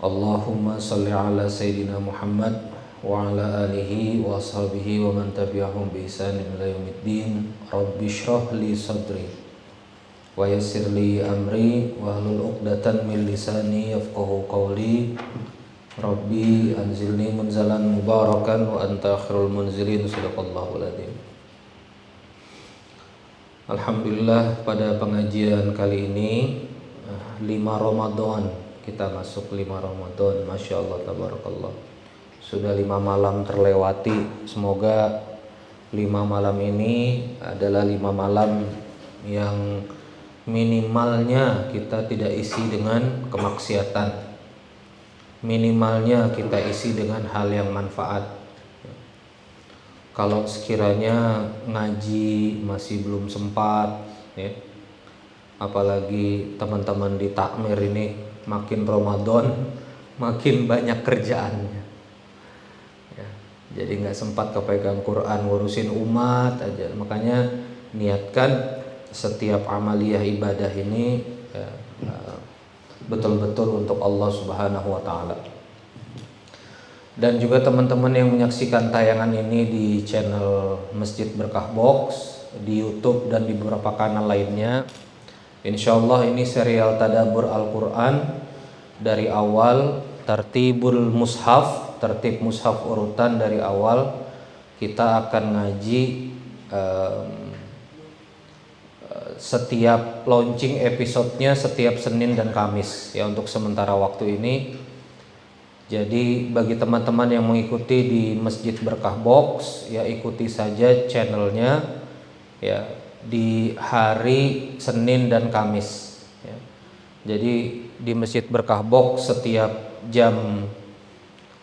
Allahumma salli ala Sayyidina Muhammad wa ala alihi wa ashabihi wa man tabi'ahum bi ihsanin ila yaumiddin. Rabbi shrah li sadri wa yassir li amri wa hlul 'uqdatan min lisani yafqahu qawli. Rabbi anzilni munzalan mubarakan wa anta khairul munzilin. Shadaqallahul adzim. Alhamdulillah, pada pengajian kali ini 5 Ramadan, kita masuk 5 Ramadan. Masya Allah, tabarakallah. Sudah 5 malam terlewati. Semoga 5 malam ini adalah 5 malam yang minimalnya kita tidak isi dengan kemaksiatan, minimalnya kita isi dengan hal yang manfaat. Kalau sekiranya ngaji masih belum sempat, ya, apalagi teman-teman di takmir ini, makin Ramadan makin banyak kerjaannya, ya, jadi nggak sempat kepegang Quran, ngurusin umat aja. Makanya niatkan setiap amaliyah ibadah ini ya, betul-betul untuk Allah Subhanahu wa Ta'ala. Dan juga teman-teman yang menyaksikan tayangan ini di channel Masjid Berkah Box, di YouTube dan di beberapa kanal lainnya, insya Allah ini serial Tadabbur Al-Quran dari awal, tertib mushaf urutan dari awal. Kita akan ngaji setiap launching episodenya setiap Senin dan Kamis, ya, untuk sementara waktu ini. Jadi bagi teman-teman yang mengikuti di Masjid Berkah Box, ya ikuti saja channelnya, ya, di hari Senin dan Kamis, ya. Jadi di Masjid Berkah Box setiap jam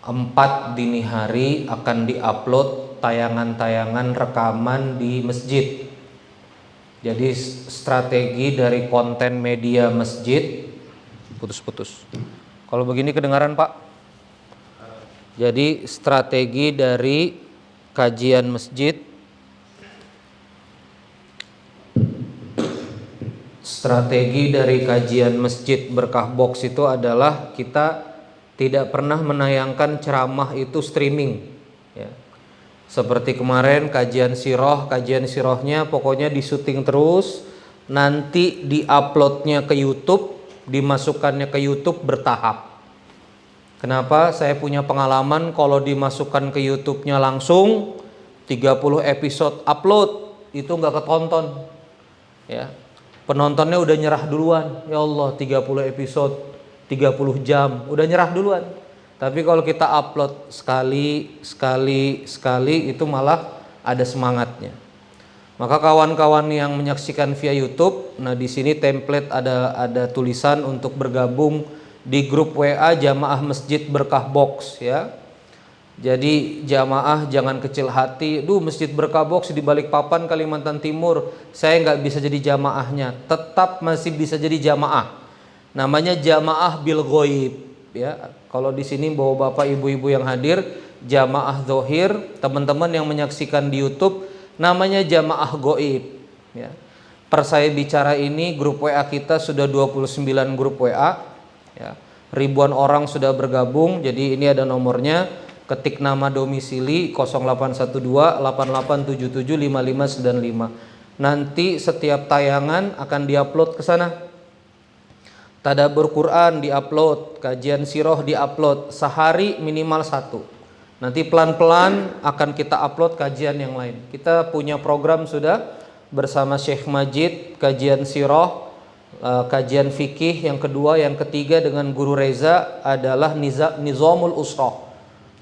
4 dini hari akan diupload tayangan-tayangan rekaman di masjid. Jadi strategi dari konten media masjid, putus-putus. Kalau begini kedengaran, Pak? Jadi strategi dari kajian masjid, strategi dari kajian Masjid Berkah Box itu adalah kita tidak pernah menayangkan ceramah itu streaming, ya. Seperti kemarin kajian sirohnya pokoknya disuting terus, nanti diuploadnya ke YouTube, dimasukkannya ke YouTube bertahap. Kenapa? Saya punya pengalaman kalau dimasukkan ke YouTube-nya langsung 30 episode upload itu nggak ketonton, ya. Penontonnya udah nyerah duluan. Ya Allah, 30 episode 30 jam udah nyerah duluan. Tapi kalau kita upload sekali itu malah ada semangatnya. Maka kawan-kawan yang menyaksikan via YouTube, nah di sini template ada tulisan untuk bergabung di grup WA Jamaah Masjid Berkah Box, ya. Jadi jamaah jangan kecil hati, Masjid Berkah Box di Balikpapan, Kalimantan Timur, saya nggak bisa jadi jamaahnya. Tetap masih bisa jadi jamaah. Namanya jamaah bil ghaib, ya. Kalau di sini bawa bapak ibu-ibu yang hadir, jamaah zohir. Teman-teman yang menyaksikan di YouTube, namanya jamaah ghaib, ya. Per saya bicara ini, grup WA kita sudah 29 grup WA, ya. Ribuan orang sudah bergabung. Jadi ini ada nomornya, ketik nama domisili 0812 8877 5595. Nanti setiap tayangan akan diupload ke sana. Tadabbur Quran diupload, kajian sirah diupload, sehari minimal 1. Nanti pelan-pelan akan kita upload kajian yang lain. Kita punya program sudah bersama Syekh Majid, kajian sirah, kajian fikih yang kedua, yang ketiga dengan Guru Reza adalah Nizamul Usrah.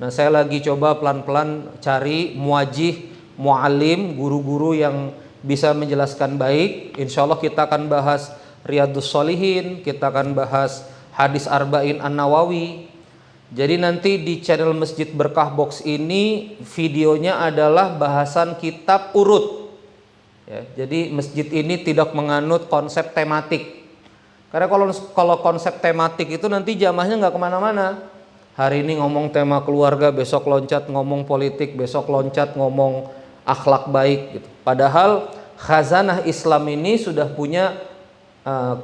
Nah, saya lagi coba pelan-pelan cari muajih, muallim, guru-guru yang bisa menjelaskan baik. Insya Allah kita akan bahas Riyadhus Shalihin, kita akan bahas hadis Arba'in An-Nawawi. Jadi nanti di channel Masjid Berkah Box ini videonya adalah bahasan kitab urut, ya. Jadi masjid ini tidak menganut konsep tematik. Karena kalau konsep tematik itu nanti jamaahnya nggak kemana-mana. Hari ini ngomong tema keluarga, besok loncat ngomong politik, besok loncat ngomong akhlak baik, gitu. Padahal khazanah Islam ini sudah punya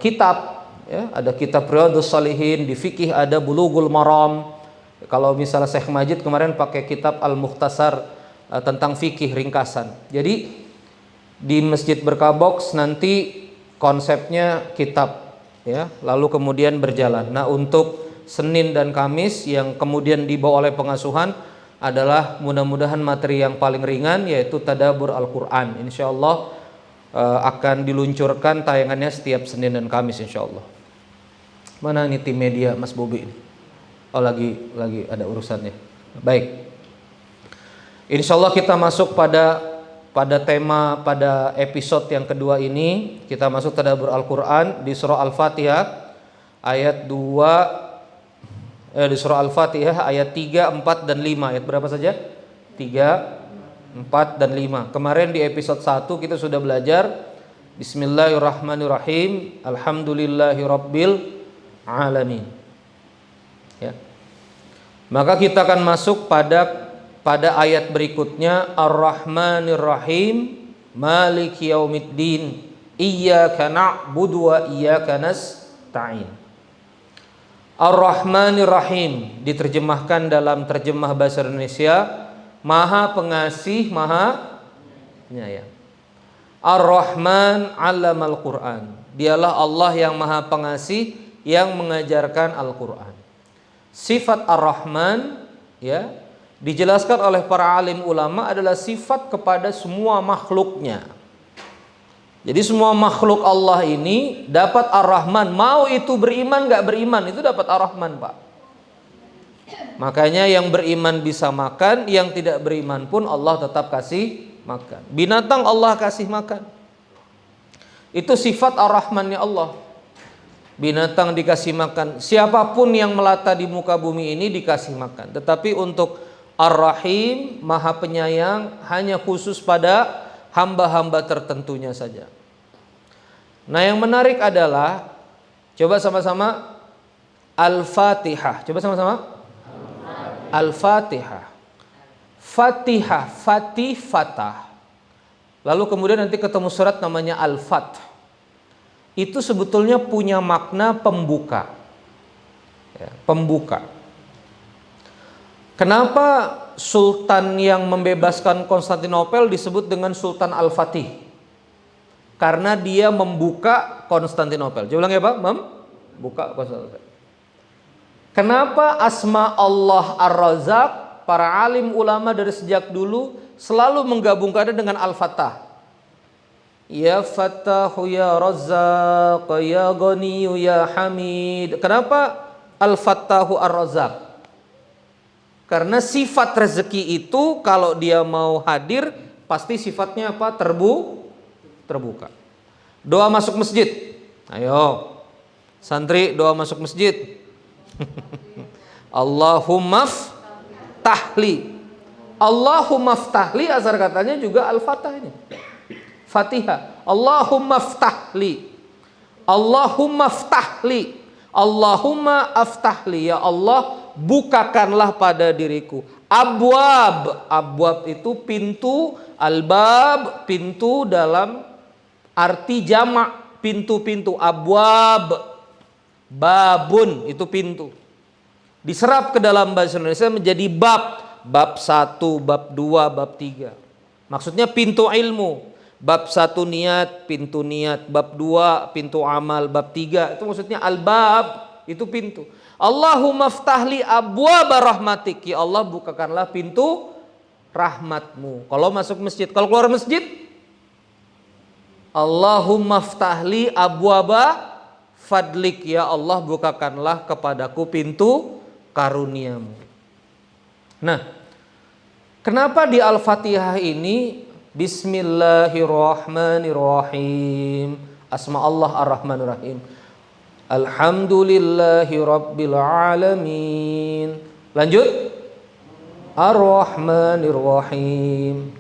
kitab, ya, ada kitab Riyadhus Shalihin, di fikih ada Bulughul Maram. Kalau misalnya Syekh Majid kemarin pakai kitab Al-Mukhtasar tentang fikih ringkasan. Jadi di Masjid Berkah Box nanti konsepnya kitab, ya, lalu kemudian berjalan. Nah, untuk Senin dan Kamis yang kemudian dibawa oleh pengasuhan adalah mudah-mudahan materi yang paling ringan, yaitu Tadabbur Al-Quran. Insya Allah akan diluncurkan tayangannya setiap Senin dan Kamis insya Allah. Mana ini tim media Mas Bobi ini? Oh, lagi ada urusannya. Baik. Insya Allah kita masuk pada tema pada episode yang kedua ini. Kita masuk Tadabbur Al-Quran di surah Al-Fatihah ayat 2. Di surah Al-Fatihah ayat 3, 4, dan 5. Ayat berapa saja? 3, 4, dan 5. Kemarin di episode 1 kita sudah belajar Bismillahirrahmanirrahim, Alhamdulillahirabbil alamin. Ya. Maka kita akan masuk pada ayat berikutnya, Ar-Rahmanir-Rahim, Maliki Yaumiddin, Iyyaka na'budu wa iyyaka nasta'in. Ar-Rahmanir Rahim diterjemahkan dalam terjemah bahasa Indonesia Maha Pengasih, Maha Penyayang. Ar-Rahman 'allamal Qur'an. Dialah Allah yang Maha Pengasih yang mengajarkan Al-Qur'an. Sifat Ar-Rahman, ya, dijelaskan oleh para alim ulama adalah sifat kepada semua makhluknya. Jadi semua makhluk Allah ini dapat Ar-Rahman, mau itu beriman gak beriman itu dapat Ar-Rahman, Pak. Makanya yang beriman bisa makan, yang tidak beriman pun Allah tetap kasih makan. Binatang Allah kasih makan. Itu sifat Ar-Rahmannya Allah. Binatang dikasih makan, siapapun yang melata di muka bumi ini dikasih makan. Tetapi untuk Ar-Rahim, Maha Penyayang, hanya khusus pada hamba-hamba tertentunya saja. Nah, yang menarik adalah coba sama-sama Al-Fatihah. Coba sama-sama Al-Fatihah. Fatihah, Fatih, Fatah. Lalu kemudian nanti ketemu surat namanya Al-Fat. Itu sebetulnya punya makna pembuka, ya, pembuka. Kenapa Sultan yang membebaskan Konstantinopel disebut dengan Sultan Al-Fatih? Karena dia membuka Konstantinopel. Coba ulang ya Pak, membuka Konstantinopel. Kenapa asma Allah Ar-Razzaq? Para alim ulama dari sejak dulu selalu menggabungkannya dengan Al-Fattah. Ya Fattahu ya Razzaq ya Ghaniyu ya Hamid. Kenapa Al-Fattahu Ar-Razzaq? Karena sifat rezeki itu kalau dia mau hadir pasti sifatnya apa? Terbuka. Doa masuk masjid. Ayo santri doa masuk masjid. Allahumma ftahli. Allahumma ftahli asal katanya juga Al-Fatah ini. Fatihah. Allahumma ftahli. Allahumma ftahli. Allahumma aftahli. Ya Allah, bukakanlah pada diriku. Abwab. Abwab itu pintu. Albab pintu dalam arti jamak, pintu-pintu. Abwab. Babun itu pintu. Diserap ke dalam bahasa Indonesia menjadi bab. Bab 1, bab 2, bab 3. Maksudnya pintu ilmu. Bab 1 niat, pintu niat. Bab 2 pintu amal. Bab 3 itu maksudnya al-bab, itu pintu. Allahumma ftahli abwaba rahmatik. Ya Allah, bukakanlah pintu rahmatmu. Kalau masuk masjid, kalau keluar masjid, Allahumma ftahli abwaba fadlik. Ya Allah, bukakanlah kepadaku pintu karuniamu. Nah, kenapa di Al-Fatihah ini Bismillahirrahmanirrahim, asma Allah Ar-Rahmanir-Rahim. Alhamdulillahi Rabbil Alamin. Lanjut. Ar-Rahmanir-Rahim.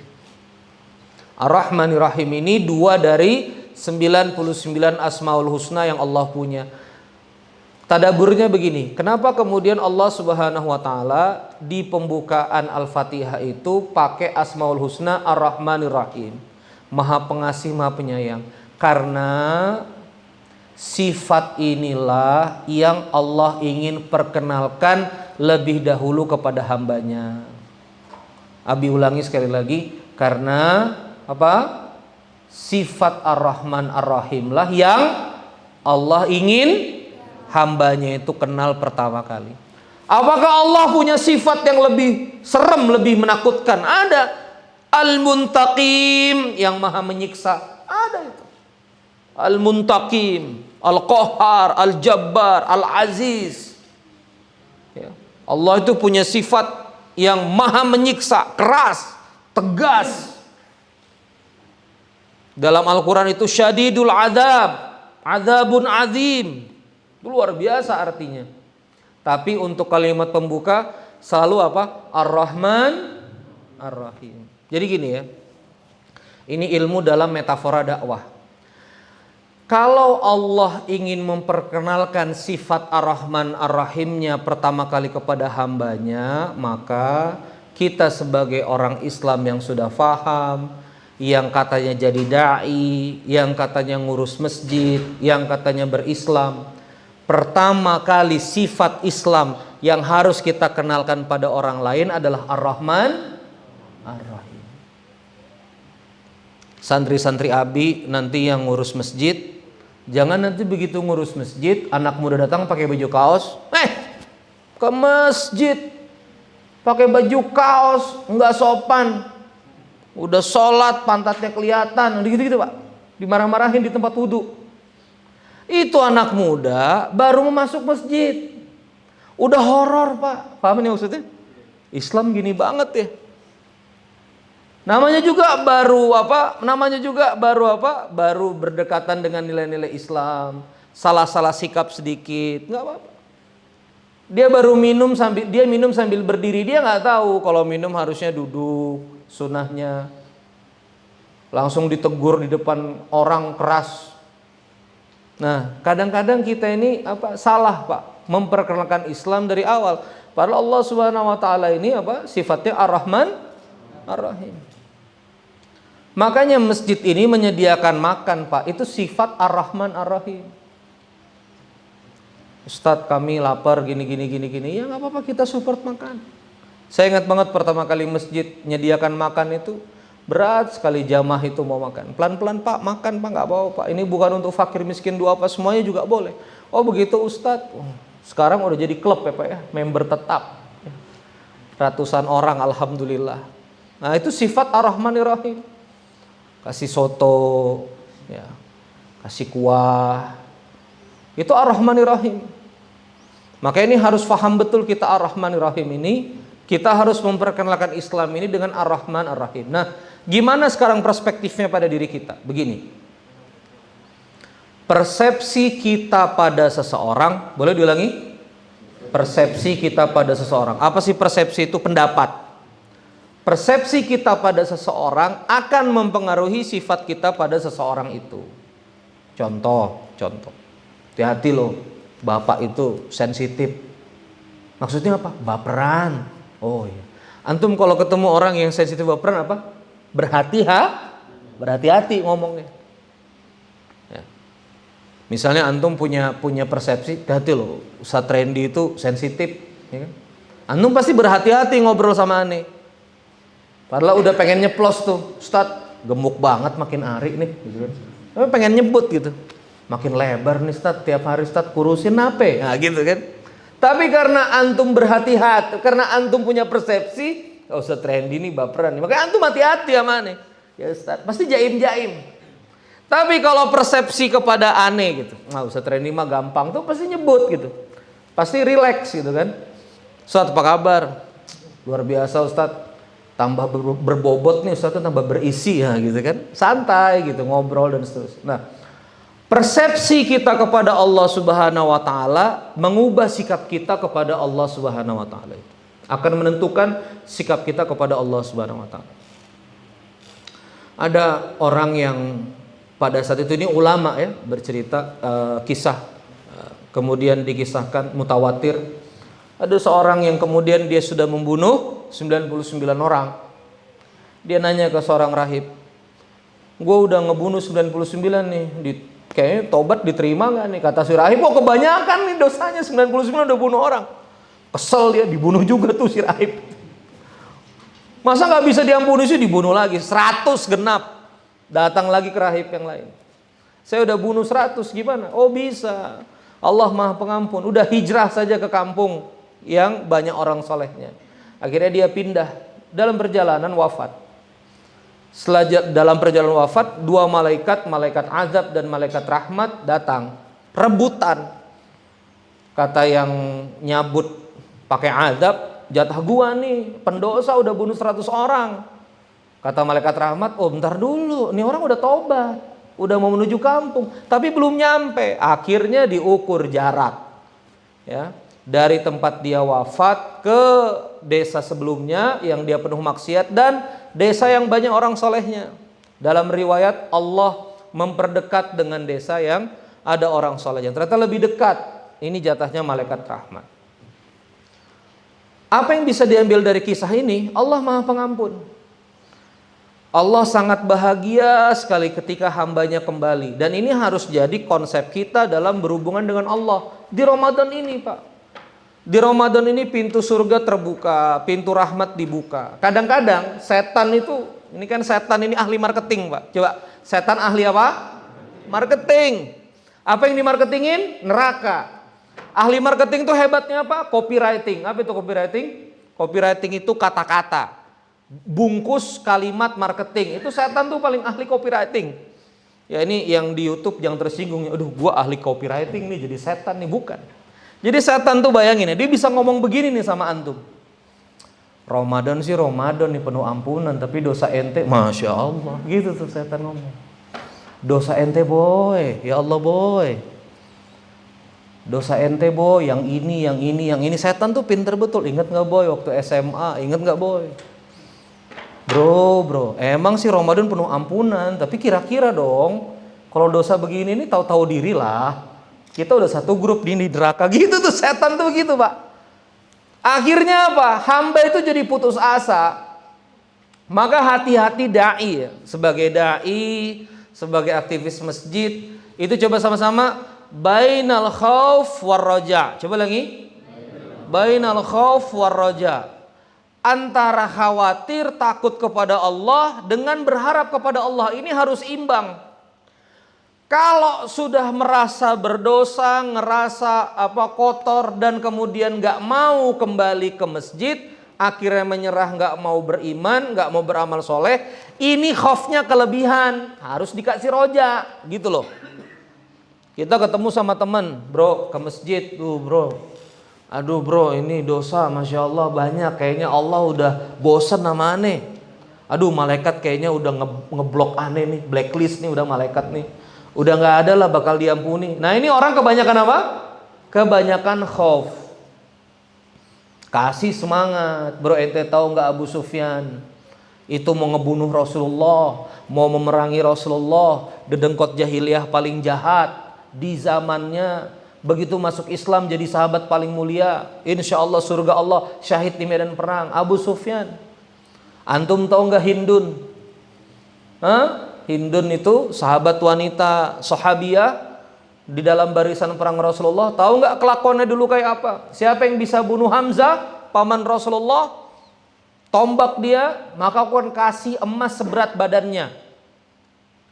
Ar-Rahmanir-Rahim ini 2 dari 99 Asmaul Husna yang Allah punya. Tadaburnya begini, kenapa kemudian Allah Subhanahu wa taala di pembukaan Al-Fatihah itu pakai Asmaul Husna Ar-Rahmanir-Rahim, Maha Pengasih, Maha Penyayang? Karena Sifat inilah yang Allah ingin perkenalkan lebih dahulu kepada hambanya. Abi ulangi sekali lagi, karena apa? Sifat Ar-Rahman Ar-Rahim lah yang Allah ingin hambanya itu kenal pertama kali. Apakah Allah punya sifat yang lebih serem, lebih menakutkan? Ada. Al-Muntaqim, yang maha menyiksa. Ada itu. Al-Muntaqim, Al-Qahhar, Al-Jabbar, Al-Aziz. Ya. Allah itu punya sifat yang maha menyiksa, keras, tegas. Dalam Al-Quran itu syadidul adab, adzabun azim. Itu luar biasa artinya. Tapi untuk kalimat pembuka selalu apa? Ar-Rahman Ar-Rahim. Jadi gini ya. Ini ilmu dalam metafora dakwah. Kalau Allah ingin memperkenalkan sifat Ar-Rahman Ar-Rahimnya pertama kali kepada hambanya, maka kita sebagai orang Islam yang sudah faham, yang katanya jadi da'i, yang katanya ngurus masjid, yang katanya berislam, pertama kali sifat Islam yang harus kita kenalkan pada orang lain adalah Ar-Rahman Ar-Rahim. Santri-santri Abi nanti yang ngurus masjid, jangan nanti begitu ngurus masjid anak muda datang pakai baju kaos, ke masjid pakai baju kaos nggak sopan, udah sholat pantatnya kelihatan, gitu-gitu Pak, dimarah-marahin di tempat wudhu. Itu anak muda baru mau masuk masjid, udah horor Pak. Paham ini maksudnya? Islam gini banget ya. Namanya juga baru berdekatan dengan nilai-nilai Islam, salah-salah sikap sedikit, nggak apa-apa. Dia baru minum sambil berdiri, dia nggak tahu kalau minum harusnya duduk, sunahnya. Langsung ditegur di depan orang keras. Nah, kadang-kadang kita ini salah Pak, memperkenalkan Islam dari awal. Padahal Allah Subhanahu wa taala ini sifatnya Ar-Rahman Ar-Rahim. Makanya masjid ini menyediakan makan Pak, itu sifat Ar-Rahman Ar-Rahim. Ustadz kami lapar gini, ya nggak apa-apa, kita support makan. Saya ingat banget pertama kali masjid menyediakan makan itu berat sekali, jamaah itu mau makan. Pelan-pelan Pak, makan Pak, nggak bawa Pak. Ini bukan untuk fakir miskin dua apa, semuanya juga boleh. Oh begitu Ustadz. Sekarang udah jadi klub ya Pak ya, member tetap. Ratusan orang alhamdulillah. Nah itu sifat Ar-Rahman Ar-Rahim. Kasih soto, ya, kasih kuah. Itu Ar-Rahman Ar-Rahim. Maka ini harus paham betul kita Ar-Rahman Ar-Rahim ini. Kita harus memperkenalkan Islam ini dengan Ar-Rahman Ar-Rahim. Nah, gimana sekarang perspektifnya pada diri kita? Begini. Persepsi kita pada seseorang, boleh diulangi? Persepsi kita pada seseorang. Apa sih persepsi itu? Pendapat. Persepsi kita pada seseorang akan mempengaruhi sifat kita pada seseorang itu. Contoh. Hati-hati loh, bapak itu sensitif. Maksudnya apa? Baperan. Oh iya. Antum kalau ketemu orang yang sensitif baperan apa? Berhati-hati ngomongnya. Ya. Misalnya antum punya persepsi, hati loh, Ustadz Randy itu sensitif, ya kan? Antum pasti berhati-hati ngobrol sama aneh. Padahal udah pengen nyeplos tuh, Ustadz gemuk banget makin hari nih, gitu kan? Tapi pengen nyebut gitu, makin lebar nih Ustadz, tiap hari Ustadz kurusin apa? Nah gitu kan? Tapi karena antum berhati-hati, karena antum punya persepsi, Ustadz Randy nih baperan, makanya antum hati-hati sama aneh. Ya Ustadz, pasti jaim-jaim. Tapi kalau persepsi kepada aneh gitu, nah Ustadz Randy mah gampang tuh pasti nyebut gitu, pasti relax gitu kan? Ustadz apa kabar? Luar biasa Ustadz. Tambah berbobot nih Ustadz, tambah berisi ya gitu kan, santai gitu ngobrol dan seterusnya. Nah, persepsi kita kepada Allah Subhanahu wa taala mengubah sikap kita kepada Allah Subhanahu wa taala, itu akan menentukan sikap kita kepada Allah Subhanahu wa taala. Ada orang yang pada saat itu, ini ulama ya, bercerita kisah, kemudian dikisahkan mutawatir. Ada seorang yang kemudian dia sudah membunuh 99 orang. Dia nanya ke seorang rahib, gue udah ngebunuh 99 nih, Kayaknya tobat diterima nggak nih? Kata si rahib, oh kebanyakan nih dosanya, 99 udah bunuh orang. Kesel dia, dibunuh juga tuh si rahib. Masa nggak bisa diampuni sih, dibunuh lagi. 100 genap. Datang lagi ke rahib yang lain. Saya udah bunuh 100, gimana? Oh bisa. Allah Maha Pengampun. Udah hijrah saja ke kampung yang banyak orang solehnya. Akhirnya dia pindah. Dalam perjalanan wafat. Dalam perjalanan wafat, 2 malaikat, malaikat azab dan malaikat rahmat datang. Rebutan. Kata yang nyabut pakai azab, jatah gua nih, pendosa udah bunuh 100 orang. Kata malaikat rahmat, oh bentar dulu, nih orang udah tobat, udah mau menuju kampung, tapi belum nyampe. Akhirnya diukur jarak, ya, dari tempat dia wafat ke desa sebelumnya yang dia penuh maksiat dan desa yang banyak orang solehnya. Dalam riwayat Allah memperdekat dengan desa yang ada orang solehnya. Ternyata lebih dekat. Ini jatahnya malaikat rahmat. Apa yang bisa diambil dari kisah ini? Allah Maha Pengampun. Allah sangat bahagia sekali ketika hambanya kembali. Dan ini harus jadi konsep kita dalam berhubungan dengan Allah. Di Ramadan ini Pak. Di Ramadan ini pintu surga terbuka, pintu rahmat dibuka. Kadang-kadang setan itu, ini kan setan ini ahli marketing Pak. Coba, setan ahli apa? Marketing. Apa yang dimarketingin? Neraka. Ahli marketing itu hebatnya apa? Copywriting. Apa itu copywriting? Copywriting itu kata-kata, bungkus kalimat marketing. Itu setan tuh paling ahli copywriting. Ya ini yang di YouTube yang tersinggung, aduh gua ahli copywriting nih jadi setan nih, bukan. Jadi setan tuh bayangin ya, dia bisa ngomong begini nih sama antum. Ramadan sih Ramadan nih penuh ampunan, tapi dosa ente, Masya Allah. Gitu tuh setan ngomong. Dosa ente boy, ya Allah boy. Dosa ente boy, yang ini, yang ini, yang ini. Setan tuh pinter betul. Ingat gak boy waktu SMA? Ingat gak boy? Bro, emang sih Ramadan penuh ampunan, tapi kira-kira dong, kalau dosa begini nih tahu-tahu diri lah. Kita udah satu grup di neraka. Gitu tuh setan tuh gitu Pak. Akhirnya apa? Hamba itu jadi putus asa. Maka hati-hati dai, sebagai dai, sebagai aktivis masjid, itu coba sama-sama bainal khauf war raja. Coba lagi. Bainal khauf war raja. Antara khawatir, takut kepada Allah dengan berharap kepada Allah, ini harus imbang. Kalau sudah merasa berdosa, ngerasa kotor dan kemudian nggak mau kembali ke masjid, akhirnya menyerah, nggak mau beriman, nggak mau beramal soleh, ini khaufnya kelebihan, harus dikasih roja, gitu loh. Kita ketemu sama teman, bro, ke masjid tuh bro, aduh bro ini dosa, Masya Allah banyak, kayaknya Allah udah bosan sama aneh. Aduh malaikat kayaknya udah ngeblok aneh nih, blacklist nih udah malaikat nih. Udah nggak ada lah bakal diampuni. Nah ini orang kebanyakan apa? Kebanyakan khauf. Kasih semangat, bro ente tahu nggak Abu Sufyan itu mau ngebunuh Rasulullah, mau memerangi Rasulullah, dedengkot jahiliyah paling jahat di zamannya. Begitu masuk Islam jadi sahabat paling mulia, insya Allah surga Allah, syahid di medan perang. Abu Sufyan. Antum tahu nggak Hindun? Hah? Hindun itu sahabat wanita sahabiyah di dalam barisan perang Rasulullah. Tahu nggak kelakuannya dulu kayak apa? Siapa yang bisa bunuh Hamzah, paman Rasulullah, tombak dia, maka aku akan kasih emas seberat badannya.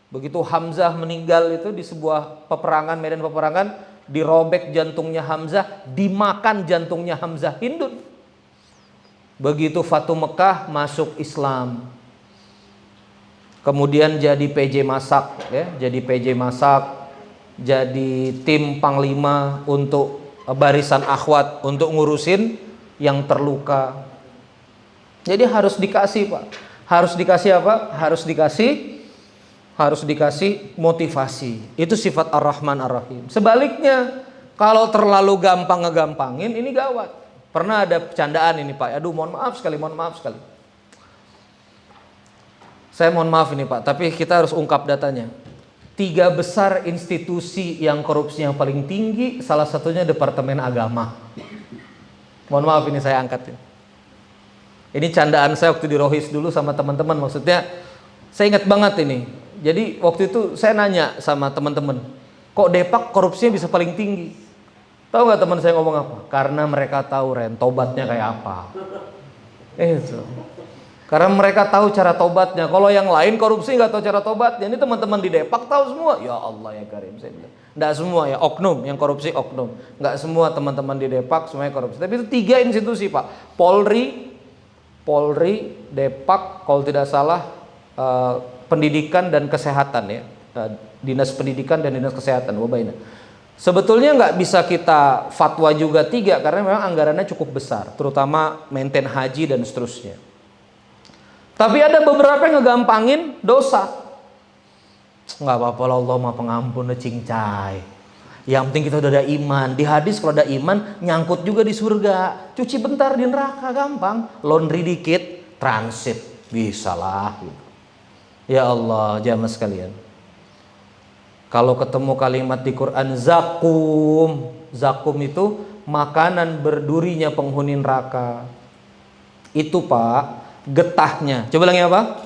Begitu Hamzah meninggal itu di sebuah peperangan, medan peperangan, dirobek jantungnya Hamzah, dimakan jantungnya Hamzah. Hindun. Begitu Fatu Mekah masuk Islam. Kemudian jadi PJ Masak, ya, jadi PJ Masak, jadi tim panglima untuk barisan akhwat untuk ngurusin yang terluka. Jadi harus dikasih Pak, harus dikasih apa? Harus dikasih motivasi. Itu sifat Ar-Rahman Ar-Rahim. Sebaliknya, kalau terlalu gampang ngegampangin, ini gawat. Pernah ada candaan ini Pak, aduh mohon maaf sekali. Saya mohon maaf ini Pak, tapi kita harus ungkap datanya. 3 besar institusi yang korupsi yang paling tinggi, salah satunya Departemen Agama. Mohon maaf ini saya angkat. Ini candaan saya waktu di Rohis dulu sama teman-teman. Maksudnya saya ingat banget ini. Jadi waktu itu saya nanya sama teman-teman, Kok Depak korupsinya bisa paling tinggi? Tahu nggak teman saya ngomong apa? Karena mereka tahu tobatnya kayak apa. Itu. Karena mereka tahu cara tobatnya. Kalau yang lain korupsi nggak tahu cara tobatnya. Ini teman-teman di Depak tahu semua. Ya Allah ya Karim, saya bilang. Nggak semua ya, oknum yang korupsi oknum. Nggak semua teman-teman di Depak semuanya korupsi. Tapi itu 3 institusi Pak. Polri, Depak, kalau tidak salah pendidikan dan kesehatan ya. Dinas pendidikan dan dinas kesehatan. Wabaina. Sebetulnya nggak bisa kita fatwa juga 3 karena memang anggarannya cukup besar. Terutama maintain haji dan seterusnya. Tapi ada beberapa yang ngegampangin dosa. Nggak apa-apa lah, Allah mah pengampun cincai. Yang penting kita udah ada iman. Di hadis kalau ada iman nyangkut juga di surga. Cuci bentar di neraka gampang. Laundry dikit, transit. Bisa lah. Ya Allah, jamaah sekalian. Kalau ketemu kalimat di Quran zakum. Zakum itu makanan berdurinya penghuni neraka. Itu Pak, getahnya. Coba lagi apa?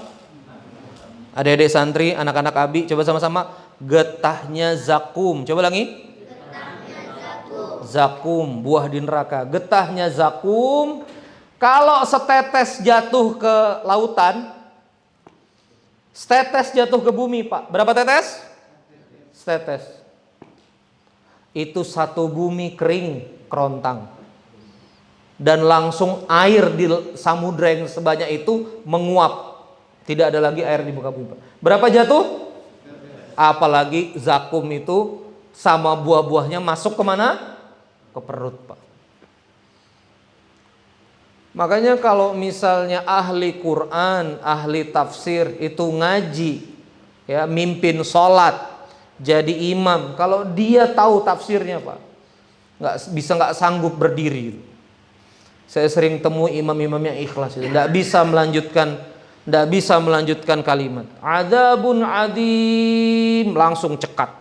Adik-adik santri, anak-anak abi, coba sama-sama. Getahnya zakum. Coba lagi. Getahnya zakum. Zakum, buah di neraka. Getahnya zakum. Kalau setetes jatuh ke lautan, setetes jatuh ke bumi Pak. Berapa tetes? Setetes. Itu satu bumi kering, kerontang. Dan langsung air di samudra yang sebanyak itu menguap. Tidak ada lagi air di muka bumi. Berapa jatuh? Apalagi zakum itu sama buah-buahnya masuk kemana? Ke perut Pak. Makanya kalau misalnya ahli Quran, ahli tafsir itu ngaji, ya mimpin sholat, jadi imam, kalau dia tahu tafsirnya Pak, nggak sanggup berdiri. Saya sering temui imam-imam yang ikhlas itu nggak bisa melanjutkan kalimat. Adzabun adim, langsung cekat.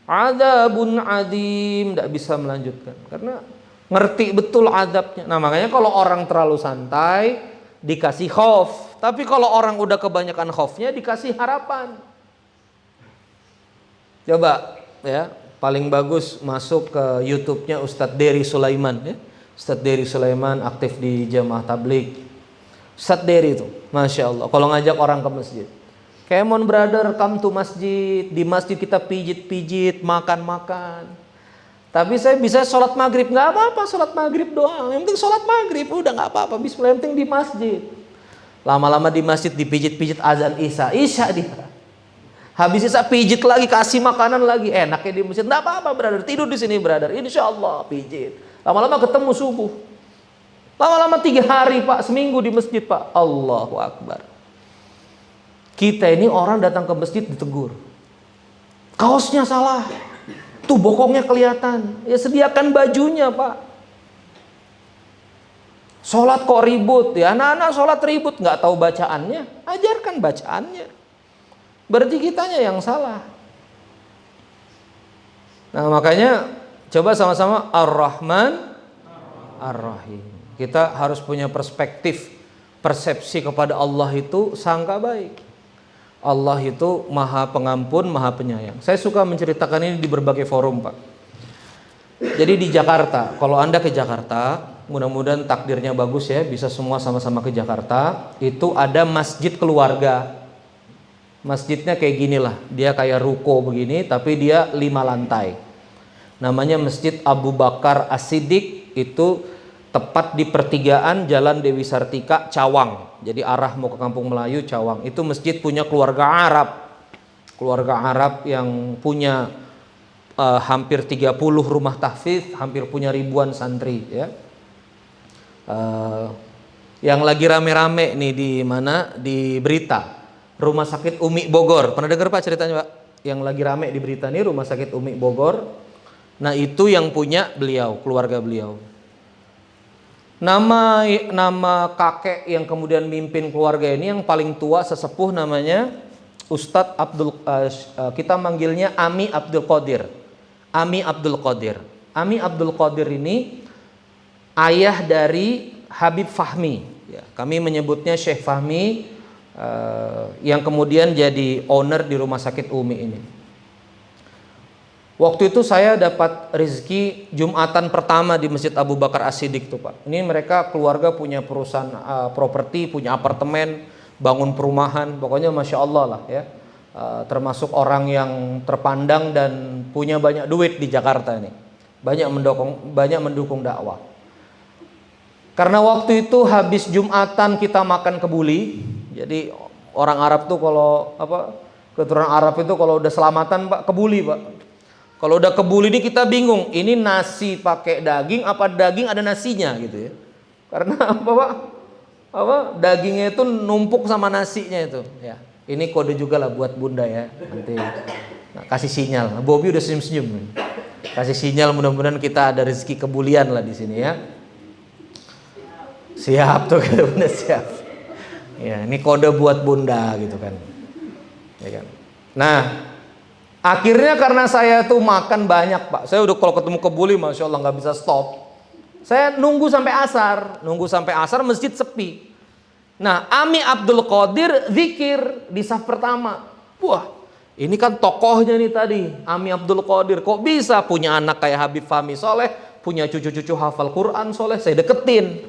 Adzabun adim, nggak bisa melanjutkan karena ngerti betul adabnya. Nah makanya kalau orang terlalu santai dikasih khauf, tapi kalau orang udah kebanyakan khaufnya dikasih harapan. Coba ya, paling bagus masuk ke YouTube-nya Ustadz Dery Sulaiman ya. Ustadz Dery Sulaiman aktif di Jamaah Tabligh. Ustadz Dery itu, Masya Allah, kalau ngajak orang ke masjid, come on brother, come to masjid. Di masjid kita pijit-pijit, makan-makan. Tapi saya bisa sholat maghrib, nggak apa-apa, sholat maghrib doang. Yang penting sholat maghrib, udah nggak apa-apa. Bismillah, yang penting di masjid. Lama-lama di masjid dipijit-pijit azan Isya dia. Habis Isya pijit lagi, kasih makanan lagi. Enaknya di masjid, nggak apa-apa brother, tidur di sini brother. Insya Allah pijit. Lama-lama ketemu subuh. Lama-lama 3 hari Pak, seminggu di masjid Pak. Allahu Akbar. Kita ini orang datang ke masjid ditegur. Kaosnya salah. Tuh bokongnya kelihatan. Ya sediakan bajunya Pak. Sholat kok ribut. Ya anak-anak sholat ribut. Nggak tahu bacaannya. Ajarkan bacaannya. Berarti kitanya yang salah. Nah makanya coba sama-sama Ar-Rahman Ar-Rahim. Kita harus punya perspektif, persepsi kepada Allah itu sangka baik. Allah itu maha pengampun, maha penyayang. Saya suka menceritakan ini di berbagai forum Pak. Jadi di Jakarta, kalau Anda ke Jakarta, mudah-mudahan takdirnya bagus ya, bisa semua sama-sama ke Jakarta. Itu ada masjid keluarga. Masjidnya kayak gini lah, dia kayak ruko begini, tapi dia 5 lantai. Namanya Masjid Abu Bakar As-Siddiq, itu tepat di pertigaan Jalan Dewi Sartika, Cawang. Jadi arah mau ke Kampung Melayu, Cawang. Itu masjid punya keluarga Arab. Keluarga Arab yang punya hampir 30 rumah tahfidz, hampir punya ribuan santri ya. Yang lagi rame-rame nih di mana? Di berita. Rumah Sakit Umi Bogor. Pernah dengar Pak ceritanya Pak? Yang lagi rame di berita nih Rumah Sakit Umi Bogor. Nah, itu yang punya beliau, keluarga beliau. Nama kakek yang kemudian mimpin keluarga ini yang paling tua sesepuh namanya Ustadz kita manggilnya Ami Abdul Qadir. Ami Abdul Qadir. Ami Abdul Qadir ini ayah dari Habib Fahmi. Ya, kami menyebutnya Syekh Fahmi yang kemudian jadi owner di Rumah Sakit Umi ini. Waktu itu saya dapat rezeki Jumatan pertama di Masjid Abu Bakar As-Siddiq tuh Pak. Ini mereka keluarga punya perusahaan properti, punya apartemen, bangun perumahan, pokoknya Masya Allah lah ya. Termasuk orang yang terpandang dan punya banyak duit di Jakarta ini. Banyak mendukung dakwah. Karena waktu itu habis Jumatan kita makan kebuli. Jadi orang Arab tuh kalau keturunan Arab itu kalau udah selamatan Pak, kebuli Pak. Kalau udah kebuli ini kita bingung, ini nasi pakai daging apa daging ada nasinya gitu ya. Karena apa Pak? Dagingnya itu numpuk sama nasinya itu ya. Ini kode juga lah buat Bunda ya. Nanti kasih sinyal. Bobby udah senyum-senyum. Kasih sinyal, mudah-mudahan kita ada rezeki kebulian lah di sini ya. Siap tuh kata Bunda, siap. Ya, ini kode buat Bunda gitu kan. Ya kan. Nah, akhirnya karena saya tuh makan banyak Pak. Saya udah kalau ketemu kebuli Masya Allah nggak bisa stop. Saya nunggu sampai asar masjid sepi. Nah, Ami Abdul Qadir zikir di saf pertama. Wah, ini kan tokohnya nih tadi, Ami Abdul Qadir. Kok bisa punya anak kayak Habib Fahmi Soleh, punya cucu-cucu hafal Quran soleh, saya deketin.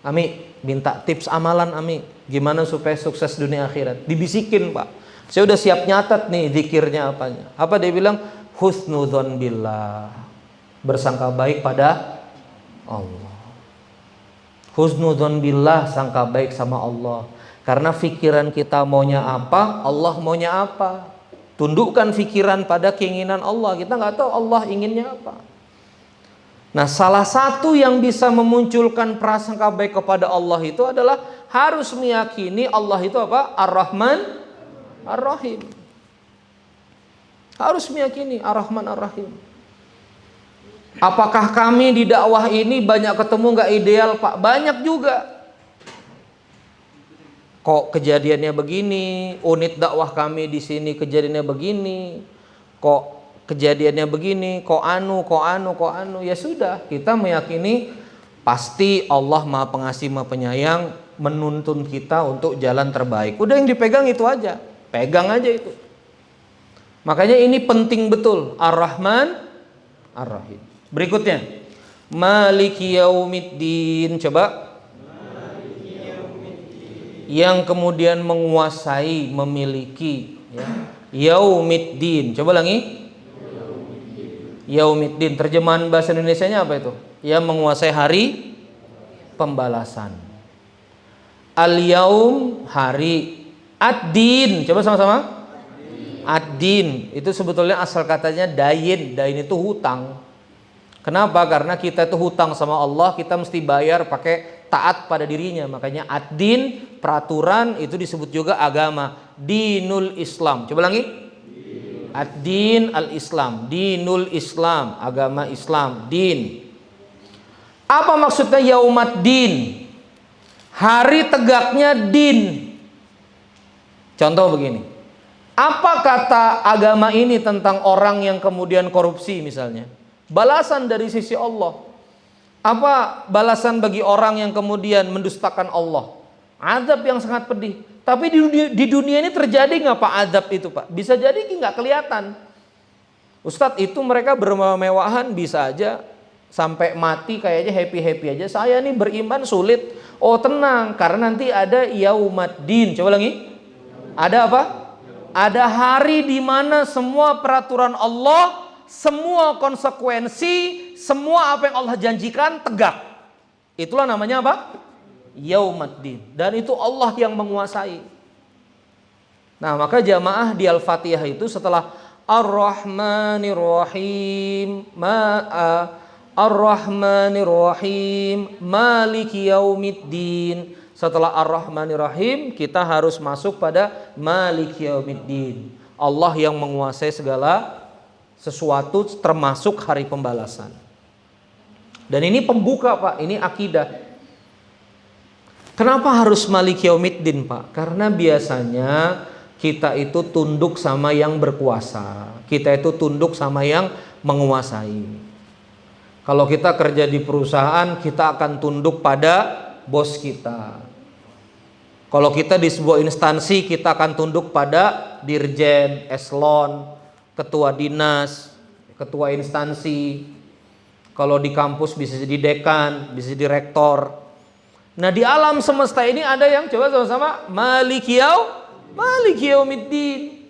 Ami, minta tips amalan Ami, gimana supaya sukses dunia akhirat. Dibisikin Pak. Saya udah siap nyatat nih zikirnya apanya. Apa dia bilang? Husnudzon billah. Bersangka baik pada Allah. Husnudzon billah, sangka baik sama Allah. Karena pikiran kita maunya apa, Allah maunya apa. Tundukkan pikiran pada keinginan Allah. Kita nggak tahu Allah inginnya apa. Nah, salah satu yang bisa memunculkan prasangka baik kepada Allah itu adalah harus meyakini Allah itu apa? Ar-Rahman Ar-Rahim. Harus meyakini Ar-Rahman Ar-Rahim. Apakah kami di dakwah ini banyak ketemu nggak ideal Pak? Banyak juga. Kok kejadiannya begini? Unit dakwah kami di sini kejadiannya begini. Kok kejadiannya begini? Kok anu? Ya sudah, kita meyakini pasti Allah Maha Pengasih Maha Penyayang menuntun kita untuk jalan terbaik. Udah yang dipegang itu aja. Pegang aja itu. Makanya ini penting betul. Ar-Rahman Ar-Rahim. Berikutnya, Maliki Yaumiddin. Coba. Yang kemudian menguasai, memiliki ya. Yaumiddin. Coba lagi. Yaumiddin. Terjemahan bahasa Indonesianya apa itu? Yang menguasai hari pembalasan. Al-yaum, hari. Ad-din. Coba sama-sama. Ad-din. Itu sebetulnya asal katanya dayin. Dayin itu hutang. Kenapa? Karena kita itu hutang sama Allah, kita mesti bayar pakai taat pada dirinya. Makanya ad-din, peraturan, itu disebut juga agama. Dinul Islam. Coba lagi. Ad-din al-Islam. Dinul Islam. Agama Islam. Din. Apa maksudnya yaumaddin? Hari tegaknya din. Contoh begini. Apa kata agama ini tentang orang yang kemudian korupsi misalnya? Balasan dari sisi Allah. Apa balasan bagi orang yang kemudian mendustakan Allah? Azab yang sangat pedih. Tapi di dunia ini terjadi nggak Pak azab itu Pak? Bisa jadi nggak kelihatan. Ustadz, itu mereka bermewah-mewahan bisa aja sampai mati kayaknya happy-happy aja. Saya nih beriman sulit. Oh tenang, karena nanti ada yaumaddin. Coba lagi. Ada apa? Ada hari di mana semua peraturan Allah, semua konsekuensi, semua apa yang Allah janjikan tegak. Itulah namanya apa? Yaumaddin. Dan itu Allah yang menguasai. Nah, maka jamaah di Al-Fatihah itu setelah Ar-Rahmanir-Rahim, Ar-Rahmanir-Rahim, Maliki Yaumiddin. Setelah Ar-Rahmanir-Rahim, kita harus masuk pada Maliki Yaumiddin. Allah yang menguasai segala sesuatu termasuk hari pembalasan. Dan ini pembuka Pak, ini akidah. Kenapa harus Maliki Yaumiddin Pak? Karena biasanya kita itu tunduk sama yang berkuasa. Kita itu tunduk sama yang menguasai. Kalau kita kerja di perusahaan, kita akan tunduk pada bos kita. Kalau kita di sebuah instansi, kita akan tunduk pada dirjen, eselon, ketua dinas. ketua instansi. Kalau di kampus bisa jadi dekan, bisa jadi rektor. Nah, di alam semesta ini ada yang coba sama-sama Maliki Yaumiddin.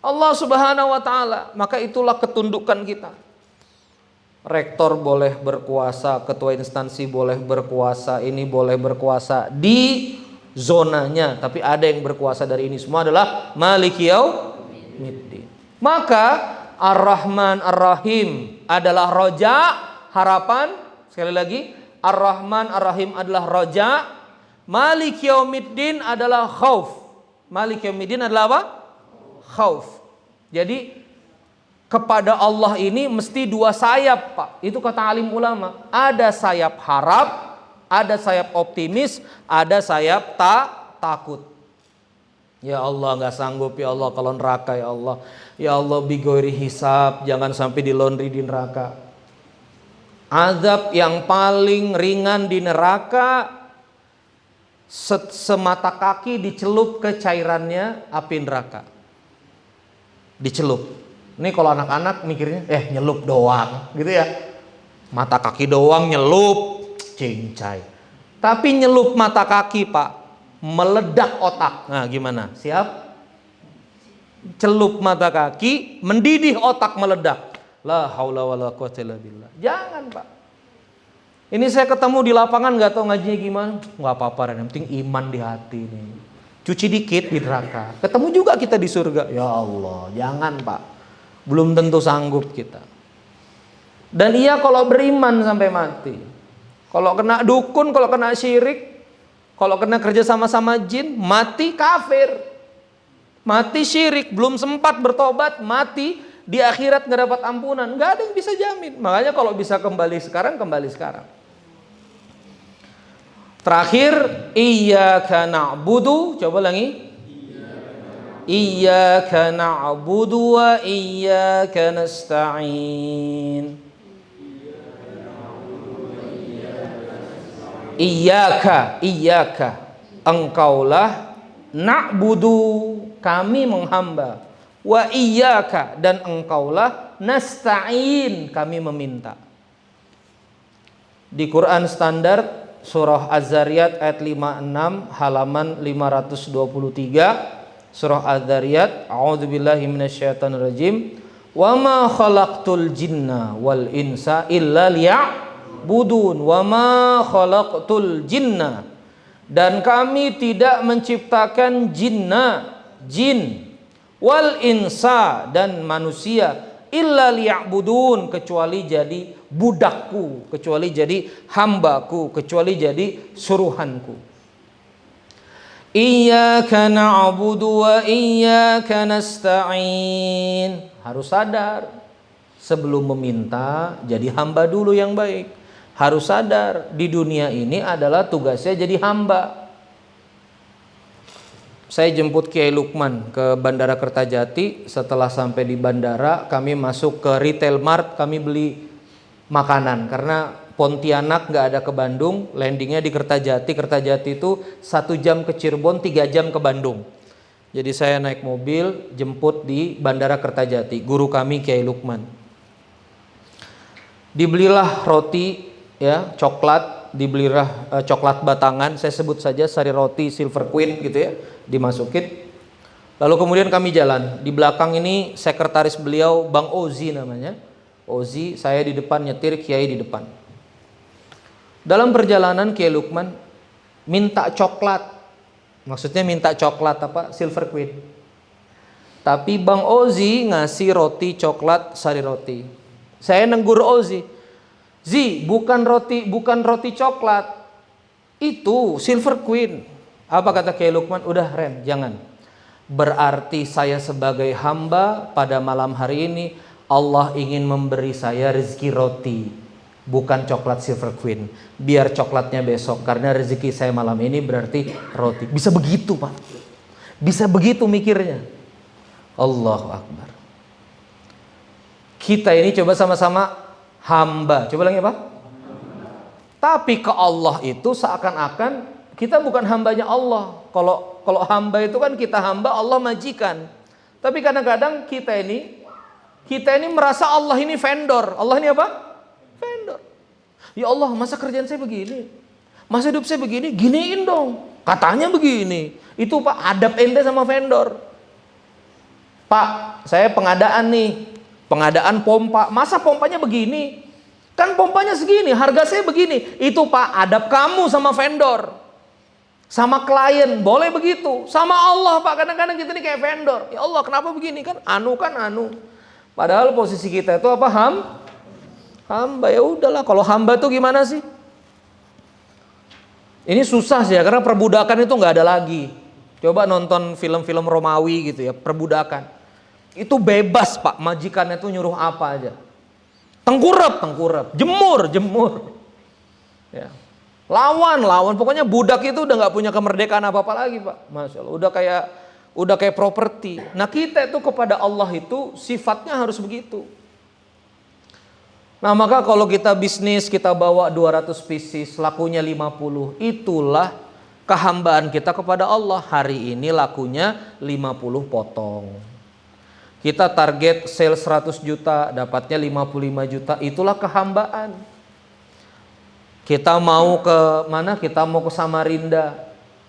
Allah Subhanahu wa taala. Maka itulah ketundukan kita. Rektor boleh berkuasa, ketua instansi boleh berkuasa, ini boleh berkuasa di zonanya, tapi ada yang berkuasa dari ini semua adalah Maliki Yaumiddin. Maka Ar-Rahman Ar-Rahim adalah roja, harapan. Sekali lagi, Ar-Rahman Ar-Rahim adalah roja. Maliki Yaumiddin adalah khauf. Maliki Yaumiddin adalah apa? Khauf. Jadi kepada Allah ini mesti dua sayap, Pak. Itu kata alim ulama. Ada sayap harap, ada sayap optimis, ada sayap takut. Ya Allah, nggak sanggup ya Allah kalau neraka ya Allah. Ya Allah, bigori hisab, jangan sampai di laundry di neraka. Azab yang paling ringan di neraka, semata kaki dicelup ke cairannya api neraka. Dicelup. Ini kalau anak-anak mikirnya, nyelup doang, gitu ya. Mata kaki doang nyelup, cincai. Tapi nyelup mata kaki, Pak, meledak otak. Nah, gimana? Siap? Celup mata kaki, mendidih otak meledak. La haula wala quwwata illa billah. Jangan, Pak. Ini saya ketemu di lapangan, nggak tahu ngajinya gimana. Nggak apa-apa, yang penting iman di hati nih. Cuci dikit di neraka. Ketemu juga kita di surga. Ya Allah, jangan, Pak. Belum tentu sanggup kita. Dan ia kalau beriman sampai mati. Kalau kena dukun, kalau kena syirik, kalau kena kerja sama-sama jin, mati kafir. Mati syirik, belum sempat bertobat, mati di akhirat nggak dapat ampunan. Nggak ada yang bisa jamin. Makanya kalau bisa kembali sekarang, kembali sekarang. Terakhir, iyyaka na'budu. Coba ulangi. Iyyaka na'budu wa iyyaka nasta'in. Iyyaka, engkaulah, na'budu, kami menghamba, wa iyyaka, dan engkaulah, nasta'in, kami meminta. Di Quran standar surah Az-Zariyat ayat 56 halaman 523, surah Az-Zariyat, a'udzubillahi minasyaitonirrajim, wa ma khalaqtul jinna wal insa illa liya'budun, wa ma khalaqtul jinna, dan kami tidak menciptakan jin, wal insa, dan manusia, illa liya'budun, kecuali jadi budakku, kecuali jadi hambaku, kecuali jadi suruhanku. Iyyaka na'budu wa iyyaka nasta'in. Harus sadar, sebelum meminta jadi hamba dulu yang baik. Harus sadar, di dunia ini adalah tugasnya jadi hamba. Saya jemput Kiai Lukman ke Bandara Kertajati. Setelah sampai di bandara, kami masuk ke retail mart, kami beli makanan. Karena Pontianak nggak ada ke Bandung, landingnya di Kertajati. Kertajati itu 1 jam ke Cirebon, 3 jam ke Bandung. Jadi saya naik mobil, jemput di Bandara Kertajati. Guru kami Kiai Lukman. Dibelilah roti, ya, coklat, dibelilah coklat batangan, saya sebut saja sari roti Silver Queen gitu ya, dimasukin. Lalu kemudian kami jalan. Di belakang ini sekretaris beliau, Bang Ozi namanya. Ozi, saya di depan nyetir, Kiai di depan. Dalam perjalanan Kiai Lukman minta coklat. Maksudnya minta coklat apa? Silver Queen. Tapi Bang Ozi ngasih roti coklat sari roti. Saya nenggur Ozi. Zi, bukan roti coklat. Itu Silver Queen. Apa kata Kiai Lukman? Udah Ren, jangan. Berarti saya sebagai hamba pada malam hari ini Allah ingin memberi saya rezeki roti, bukan coklat Silver Queen. Biar coklatnya besok, karena rezeki saya malam ini berarti roti. Bisa begitu, Pak. Bisa begitu mikirnya. Allahu Akbar. Kita ini coba sama-sama hamba. Coba lagi apa? Tapi ke Allah itu seakan-akan kita bukan hambanya Allah. Kalau hamba itu kan kita hamba, Allah majikan. Tapi kadang-kadang kita ini Kita ini merasa Allah ini vendor. Allah ini apa? Vendor. Ya Allah, masa kerjaan saya begini? Masa hidup saya begini? Giniin dong. Katanya begini. Itu Pak, adab ente sama vendor. Pak, saya pengadaan nih. Pengadaan pompa. Masa pompanya begini? Kan pompanya segini, harga saya begini. Itu Pak, adab kamu sama vendor. Sama klien, boleh begitu. Sama Allah Pak, kadang-kadang kita ini kayak vendor. Ya Allah, kenapa begini? Kan anu. Padahal posisi kita itu apa? Hamba. Ya udahlah, kalau hamba itu gimana sih? Ini susah sih ya, karena perbudakan itu nggak ada lagi. Coba nonton film-film Romawi gitu ya, perbudakan. Itu bebas Pak, majikannya itu nyuruh apa aja. Tengkurap, jemur. Ya. Lawan, pokoknya budak itu udah nggak punya kemerdekaan apa-apa lagi Pak. Masya Allah, udah kayak properti. Nah kita itu kepada Allah itu sifatnya harus begitu. Nah maka kalau kita bisnis, kita bawa 200 pieces, lakunya 50, itulah kehambaan kita kepada Allah. Hari ini lakunya 50 potong. Kita target sales 100 juta, dapatnya 55 juta, itulah kehambaan. Kita mau ke mana? Kita mau ke Samarinda.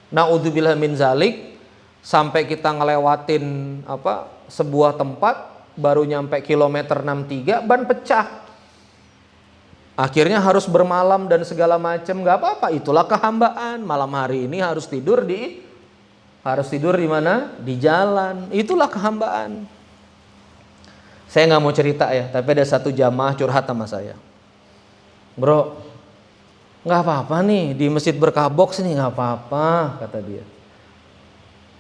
Naudzubillah min zalik, sampai kita ngelewatin sebuah tempat, baru nyampe kilometer 63, ban pecah. Akhirnya harus bermalam dan segala macam, nggak apa-apa, itulah kehambaan. Malam hari ini harus tidur di mana? Di jalan. Itulah kehambaan. Saya nggak mau cerita ya, tapi ada satu jamaah curhat sama saya. Bro, nggak apa-apa nih di Masjid Berkah Box nih, nggak apa-apa, kata dia.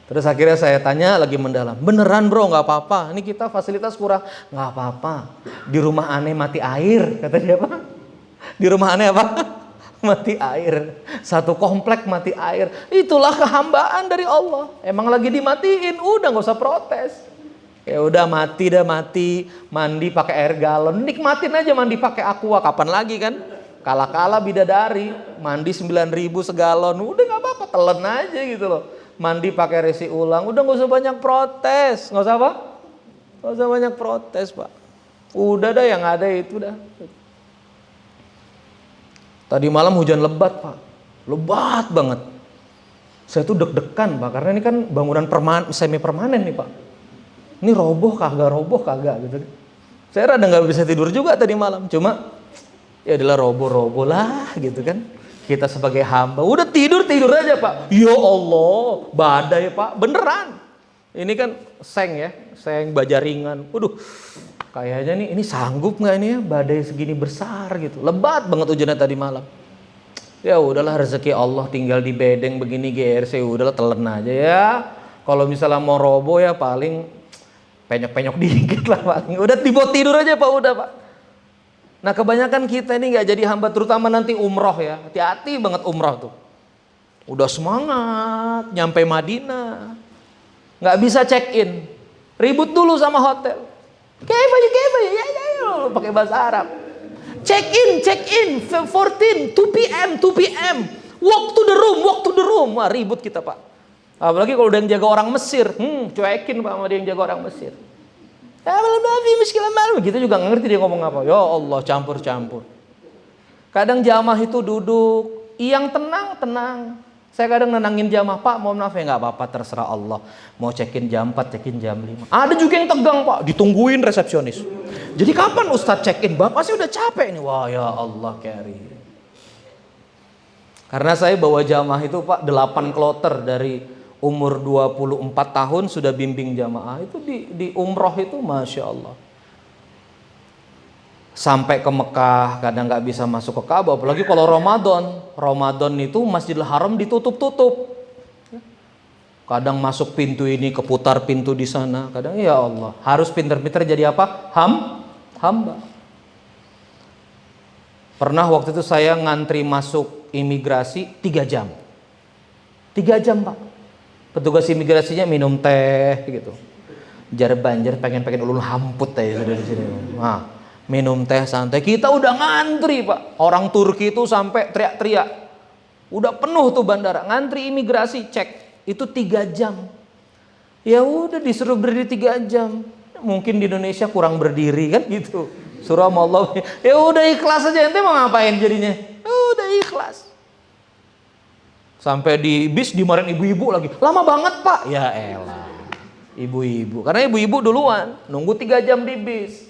Terus akhirnya saya tanya lagi mendalam, beneran bro nggak apa-apa? Ini kita fasilitas kurang, nggak apa-apa. Di rumah aneh mati air, kata dia Pak. Di rumah aneh apa? Mati air. Satu komplek mati air. Itulah kehambaan dari Allah. Emang lagi dimatiin, udah nggak usah protes. Ya udah mati dah mati. Mandi pakai air galon. Nikmatin aja mandi pakai aqua. Kapan lagi kan? Kala-kala bidadari. Mandi 9.000 segalon. Udah nggak apa-apa, telan aja gitu loh. Mandi pakai resi ulang. Udah nggak usah banyak protes. Nggak usah apa? Nggak usah banyak protes Pak. Udah dah yang ada itu dah. Tadi malam hujan lebat Pak, lebat banget. Saya tuh deg-degan Pak, karena ini kan bangunan semi permanen nih Pak. Ini roboh kagak gitu. Saya rada nggak bisa tidur juga tadi malam, cuma ya adalah roboh lah gitu kan. Kita sebagai hamba, udah tidur aja Pak. Ya Allah, badai Pak, beneran. Ini kan seng baja ringan. Waduh. Kayaknya nih ini sanggup nggak ini ya badai segini besar gitu. Lebat banget hujannya tadi malam. Ya udahlah rezeki Allah, tinggal di bedeng begini GRC, udahlah telan aja ya. Kalau misalnya mau roboh ya paling penyok-penyok dikit lah paling. Udah tidur aja Pak, udah Pak. Nah kebanyakan kita ini nggak jadi hamba, terutama nanti umroh ya. Hati-hati banget umroh tuh. Udah semangat nyampe Madinah, nggak bisa check in, ribut dulu sama hotel. Kayak ya, pakai bahasa Arab. Check in 2 PM. Walk to the room. Wah, ribut kita Pak. Apalagi kalau udah yang jaga orang Mesir, cuekin Pak sama dia yang jaga orang Mesir. Kita juga nggak ngerti dia ngomong apa. Ya Allah, campur-campur. Kadang jamaah itu duduk, yang tenang. Saya kadang nenangin jamaah, Pak mohon maaf ya, nggak apa-apa, terserah Allah. Mau check-in jam 4, check-in jam 5. Ada juga yang tegang Pak, ditungguin resepsionis. Jadi kapan Ustadz check-in? Bapak sih udah capek nih. Wah ya Allah karim. Karena saya bawa jamaah itu Pak 8 kloter dari umur 24 tahun sudah bimbing jamaah. Itu di umroh itu Masya Allah. Sampai ke Mekah, kadang nggak bisa masuk ke Ka'bah, apalagi kalau Ramadan itu Masjidil Haram ditutup. Kadang masuk pintu ini, keputar pintu di sana. Kadang ya Allah, harus pinter-pinter jadi apa? Hamba. Pernah waktu itu saya ngantri masuk imigrasi 3 jam. 3 jam Pak. Petugas imigrasinya minum teh gitu. Jar banjir pengen ulun hamput aja di sini. Nah, minum teh santai, kita udah ngantri Pak. Orang Turki itu sampai teriak-teriak. Udah penuh tuh bandara, ngantri imigrasi cek itu 3 jam. Ya udah disuruh berdiri 3 jam. Mungkin di Indonesia kurang berdiri kan gitu. Surah Allah. Ya udah ikhlas aja, ente mau ngapain jadinya? Ya udah ikhlas. Sampai di bis dimarahin ibu-ibu lagi. Lama banget pak. Ya elah. Ibu-ibu. Karena ibu-ibu duluan. Nunggu 3 jam di bis.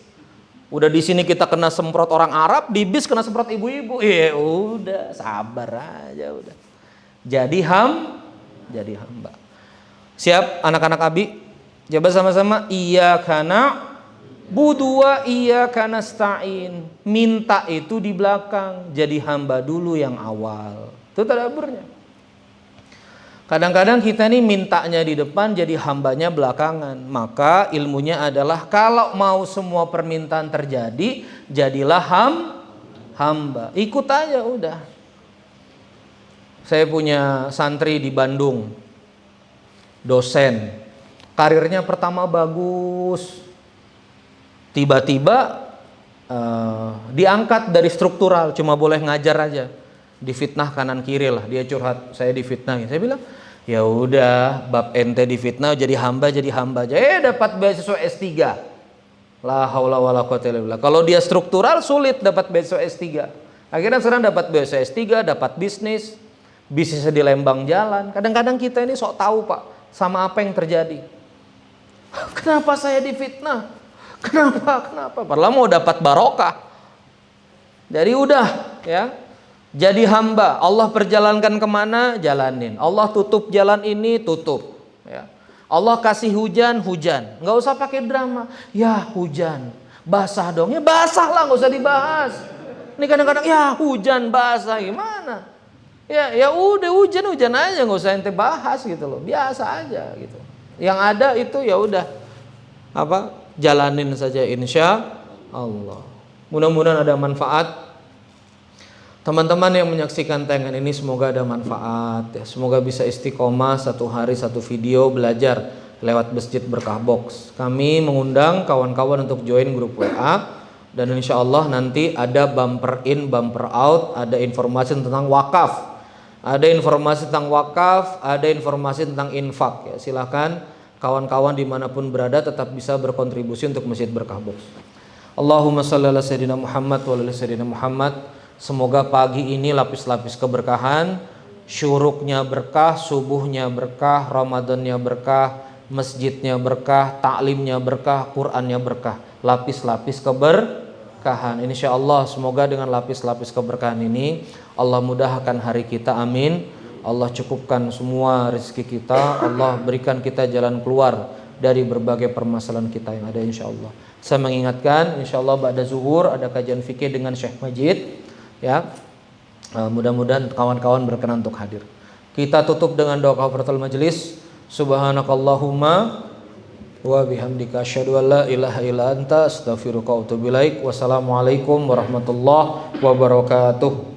Udah di sini kita kena semprot orang Arab, di bis kena semprot ibu-ibu. Ya udah, sabar aja udah. Jadi hamba. Siap anak-anak Abi? Coba sama-sama. Iyyaka na'budu wa iyyaka nasta'in. Minta itu di belakang, jadi hamba dulu yang awal. Itu tadaburnya. Kadang-kadang kita nih mintanya di depan, jadi hambanya belakangan. Maka ilmunya adalah kalau mau semua permintaan terjadi, jadilah hamba. Ikut aja udah. Saya punya santri di Bandung, dosen, karirnya pertama bagus, tiba-tiba diangkat dari struktural, cuma boleh ngajar aja, difitnah kanan kiri lah, dia curhat, saya difitnah. Saya bilang, ya udah, bab ente difitnah jadi hamba aja. Dapat beasiswa S3. La haula wala quwata illa billah. Kalau dia struktural sulit dapat beasiswa S3. Akhirnya sekarang dapat beasiswa S3, dapat bisnisnya di Lembang jalan. Kadang-kadang kita ini sok tahu Pak sama apa yang terjadi. Kenapa saya difitnah? Kenapa? Padahal mau dapat barokah. Jadi udah ya. Jadi hamba, Allah perjalankan kemana, jalanin. Allah tutup jalan ini, tutup. Ya. Allah kasih hujan, nggak usah pakai drama. Ya hujan, basah dong. Ya basah lah, nggak usah dibahas. Ini kadang-kadang ya hujan basah gimana? Ya udah hujan aja, nggak usah ente bahas gitu loh. Biasa aja gitu. Yang ada itu ya udah jalanin saja insya Allah. Mudah-mudahan ada manfaat. Teman-teman yang menyaksikan tayangan ini semoga ada manfaat ya. Semoga bisa istiqomah satu hari satu video belajar lewat Masjid Berkah Box. Kami mengundang kawan-kawan untuk join grup WA dan insya Allah nanti ada bumper in, bumper out, ada informasi tentang wakaf, ada informasi tentang infak ya. Silahkan kawan-kawan dimanapun berada tetap bisa berkontribusi untuk Masjid Berkah Box. Allahumma shalli ala sayyidina Muhammad wa ala sayyidina Muhammad. Semoga pagi ini lapis-lapis keberkahan, syuruknya berkah, subuhnya berkah, Ramadannya berkah, masjidnya berkah, taklimnya berkah, Qur'annya berkah, lapis-lapis keberkahan. Insya Allah semoga dengan lapis-lapis keberkahan ini Allah mudahkan hari kita, amin. Allah cukupkan semua rezeki kita, Allah berikan kita jalan keluar dari berbagai permasalahan kita yang ada insya Allah. Saya mengingatkan insya Allah ba'da zuhur ada kajian fikih dengan Syekh Majid. Ya, mudah-mudahan kawan-kawan berkenan untuk hadir. Kita tutup dengan doa kafaratul majelis. Subhanakallahumma wa bihamdika asyhadu an la ilaha illa anta astaghfiruka wa atubu ilaik. Wassalamualaikum warahmatullahi wabarakatuh.